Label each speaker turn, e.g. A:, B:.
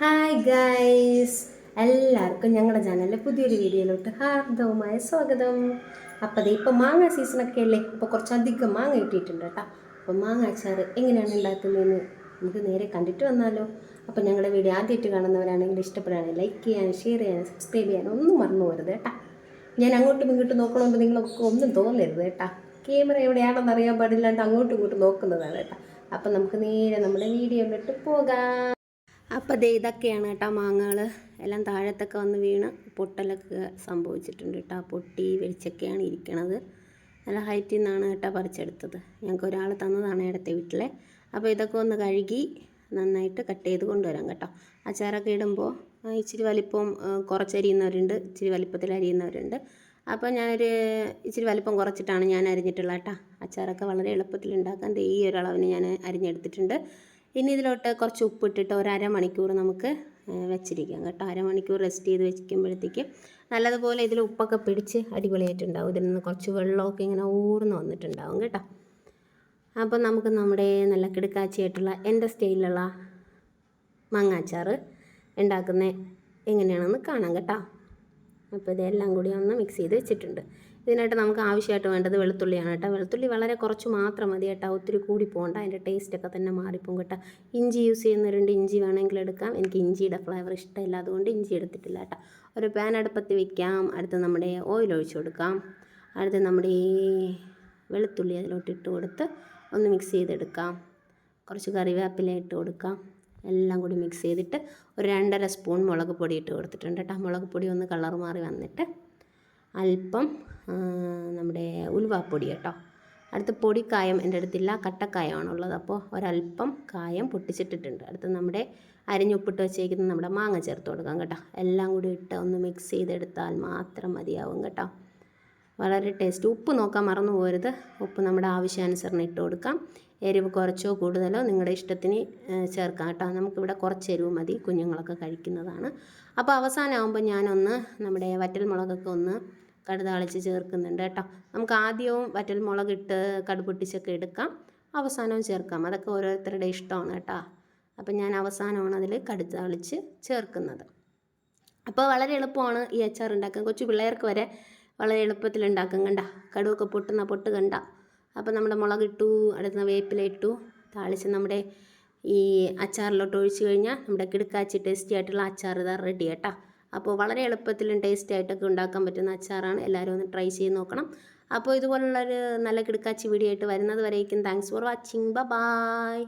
A: Hi guys, എല്ലാവർക്കും ഞങ്ങളുടെ ചാനലിലെ പുതിയൊരു വീഡിയോയിലോട്ട് ഹാർദവമായ സ്വാഗതം. അപ്പോൾ ദേ ഇപ്പോൾ മാങ്ങ സീസണൊക്കെ അല്ലേ, അപ്പോൾ കുറച്ചധികം മാങ്ങ കിട്ടിയിട്ടുണ്ട് കേട്ടോ. അപ്പോൾ മാങ്ങ അച്ചാർ എങ്ങനെയാണ് ഉണ്ടാക്കുന്നതെന്ന് നമുക്ക് നേരെ കണ്ടിട്ട് വന്നാലോ. അപ്പോൾ ഞങ്ങളുടെ വീഡിയോ ആദ്യമായിട്ട് കാണുന്നവരാണെങ്കിൽ ഇഷ്ടപ്പെടുകയാണെങ്കിൽ ലൈക്ക് ചെയ്യാനും ഷെയർ ചെയ്യാനും സബ്സ്ക്രൈബ് ചെയ്യാനും ഒന്നും മറന്നു പോരുത് കേട്ടോ. ഞാൻ അങ്ങോട്ടും ഇങ്ങോട്ടും നോക്കണമെന്ന് നിങ്ങളൊക്കെ ഒന്നും തോന്നരുത് കേട്ടോ. ക്യാമറ എവിടെയാണെന്ന് അറിയാൻ പാടില്ലാണ്ട് അങ്ങോട്ടും ഇങ്ങോട്ടും നോക്കുന്നതാണ് കേട്ടോ. അപ്പോൾ നമുക്ക് നേരെ നമ്മുടെ വീഡിയോയിലോട്ട് പോകാം. അപ്പോൾ ദേ ഇതൊക്കെയാണ് കേട്ടോ മാങ്ങകൾ എല്ലാം താഴത്തൊക്കെ വന്ന് വീണ് പൊട്ടലൊക്കെ സംഭവിച്ചിട്ടുണ്ട് കേട്ടോ. പൊട്ടി വെളിച്ചൊക്കെയാണ് ഇരിക്കണത്. നല്ല ഹൈറ്റിൽ നിന്നാണ് കേട്ടോ പറിച്ചെടുത്തത്. ഞങ്ങൾക്ക് ഒരാൾ തന്നതാണ് ഇടത്തെ വീട്ടിലെ. അപ്പോൾ ഇതൊക്കെ ഒന്ന് കഴുകി നന്നായിട്ട് കട്ട് ചെയ്ത് കൊണ്ടുവരാം കേട്ടോ. അച്ചാറൊക്കെ ഇടുമ്പോൾ ഇച്ചിരി വലിപ്പം കുറച്ചരിയുന്നവരുണ്ട്, ഇച്ചിരി വലിപ്പത്തിൽ അരിയുന്നവരുണ്ട്. അപ്പോൾ ഞാനൊരു ഇച്ചിരി വലിപ്പം കുറച്ചിട്ടാണ് ഞാൻ അരിഞ്ഞിട്ടുള്ളത് കേട്ടോ. അച്ചാറൊക്കെ വളരെ എളുപ്പത്തിൽ ഉണ്ടാക്കാൻ ഈ ഒരളവിന് ഞാൻ അരിഞ്ഞെടുത്തിട്ടുണ്ട്. ഇനി ഇതിലോട്ട് കുറച്ച് ഉപ്പിട്ടിട്ട് ഒരു അരമണിക്കൂർ നമുക്ക് വെച്ചിരിക്കാം കേട്ടോ. അരമണിക്കൂർ റെസ്റ്റ് ചെയ്ത് വെക്കുമ്പോഴത്തേക്ക് നല്ലതുപോലെ ഇതിൽ ഉപ്പൊക്കെ പിടിച്ച് അടിപൊളിയായിട്ടുണ്ടാവും. ഇതിൽ നിന്ന് കുറച്ച് വെള്ളമൊക്കെ ഇങ്ങനെ ഊർന്ന് വന്നിട്ടുണ്ടാവും കേട്ടോ. അപ്പോൾ നമുക്ക് നമ്മുടെ നല്ല കിടുക്കാച്ചിയായിട്ടുള്ള എൻ്റെ സ്റ്റൈലിലുള്ള മാങ്ങാച്ചാർ ഉണ്ടാക്കുന്നത് എങ്ങനെയാണെന്ന് കാണാം കേട്ടോ. അപ്പോൾ ഇതെല്ലാം കൂടി ഒന്ന് മിക്സ് ചെയ്ത് വെച്ചിട്ടുണ്ട്. ഇതിനായിട്ട് നമുക്ക് ആവശ്യമായിട്ട് വേണ്ടത് വെളുത്തുള്ളിയാണ് കേട്ടോ. വെളുത്തുള്ളി വളരെ കുറച്ച് മാത്രം മതി കേട്ടോ, ഒത്തിരി കൂടി പോകണ്ട, അതിൻ്റെ ടേസ്റ്റൊക്കെ തന്നെ മാറിപ്പോകും കേട്ടോ. ഇഞ്ചി യൂസ് ചെയ്യുന്നവരുണ്ട്, ഇഞ്ചി വേണമെങ്കിൽ എടുക്കാം. എനിക്ക് ഇഞ്ചിയുടെ ഫ്ലേവർ ഇഷ്ടമില്ല, അതുകൊണ്ട് ഇഞ്ചി എടുത്തിട്ടില്ല കേട്ടോ. ഒരു പാൻ അടുപ്പത്ത് വയ്ക്കാം. അടുത്ത് നമ്മുടെ ഓയിൽ ഒഴിച്ച് കൊടുക്കാം. അടുത്ത് നമ്മുടെ ഈ വെളുത്തുള്ളി അതിലോട്ട് ഇട്ട് കൊടുത്ത് ഒന്ന് മിക്സ് ചെയ്തെടുക്കാം. കുറച്ച് കറിവേപ്പില ഇട്ട് കൊടുക്കാം. എല്ലാം കൂടി മിക്സ് ചെയ്തിട്ട് ഒരു 2.5 സ്പൂൺ മുളക് പൊടി ഇട്ട് കൊടുത്തിട്ടുണ്ട് കേട്ടോ. മുളക് പൊടി ഒന്ന് കളർ മാറി വന്നിട്ട് അല്പം നമ്മുടെ ഉലുവാപ്പൊടി കേട്ടോ. അടുത്ത് പൊടിക്കായം എൻ്റെ അടുത്തില്ല, കട്ടക്കായമാണുള്ളത്. അപ്പോൾ ഒരല്പം കായം പൊട്ടിച്ചിട്ടിട്ടുണ്ട്. അടുത്ത് നമ്മുടെ അരിഞ്ഞുപ്പിട്ട് വെച്ചേക്കുന്ന നമ്മുടെ മാങ്ങ ചേർത്ത് കൊടുക്കാം കേട്ടോ. എല്ലാം കൂടി ഇട്ട് ഒന്ന് മിക്സ് ചെയ്തെടുത്താൽ മാത്രം മതിയാവും കേട്ടോ. വളരെ ടേസ്റ്റ്. ഉപ്പ് നോക്കാൻ മറന്നു പോകരുത്. ഉപ്പ് നമ്മുടെ ആവശ്യാനുസരണം ഇട്ട് കൊടുക്കാം. എരിവ് കുറച്ചോ കൂടുതലോ നിങ്ങളുടെ ഇഷ്ടത്തിന് ചേർക്കാം കേട്ടോ. നമുക്കിവിടെ കുറച്ച് എരിവ് മതി, കുഞ്ഞുങ്ങളൊക്കെ കഴിക്കുന്നതാണ്. അപ്പോൾ അവസാനമാകുമ്പോൾ ഞാനൊന്ന് നമ്മുടെ വറ്റൽമുളകൊക്കെ ഒന്ന് കടുതാളിച്ച് ചേർക്കുന്നുണ്ട് കേട്ടോ. നമുക്ക് ആദ്യവും വറ്റൽമുളകിട്ട് കടുപൊട്ടിച്ചൊക്കെ എടുക്കാം, അവസാനവും ചേർക്കാം. അതൊക്കെ ഓരോരുത്തരുടെ ഇഷ്ടമാണ് കേട്ടോ. അപ്പോൾ ഞാൻ അവസാനമാണ് അതിൽ കടുതാളിച്ച് ചേർക്കുന്നത്. അപ്പോൾ വളരെ എളുപ്പമാണ് ഈ അച്ചാർ ഉണ്ടാക്കാൻ. കൊച്ചു പിള്ളേർക്ക് വരെ വളരെ എളുപ്പത്തിൽ ഉണ്ടാക്കും കണ്ട. കടുവൊക്കെ പൊട്ടുന്ന പൊട്ട് കണ്ട. അപ്പോൾ നമ്മുടെ മുളകിട്ടു, അടുത്ത വേപ്പില ഇട്ടു, താളിച്ച് നമ്മുടെ ഈ അച്ചാറിലോട്ട് ഒഴിച്ച് കഴിഞ്ഞാൽ നമ്മുടെ കിടുക്കാച്ചി ടേസ്റ്റി ആയിട്ടുള്ള അച്ചാർ ഇതാ റെഡി കേട്ടോ. അപ്പോൾ വളരെ എളുപ്പത്തിലും ടേസ്റ്റി ആയിട്ടൊക്കെ ഉണ്ടാക്കാൻ പറ്റുന്ന അച്ചാറാണ്. എല്ലാവരും ഒന്ന് ട്രൈ ചെയ്ത് നോക്കണം. അപ്പോൾ ഇതുപോലുള്ളൊരു നല്ല കിടുക്കാച്ചി വീഡിയോ ആയിട്ട് വരുന്നത് വരേക്കും താങ്ക്സ് ഫോർ വാച്ചിങ്. ബൈ.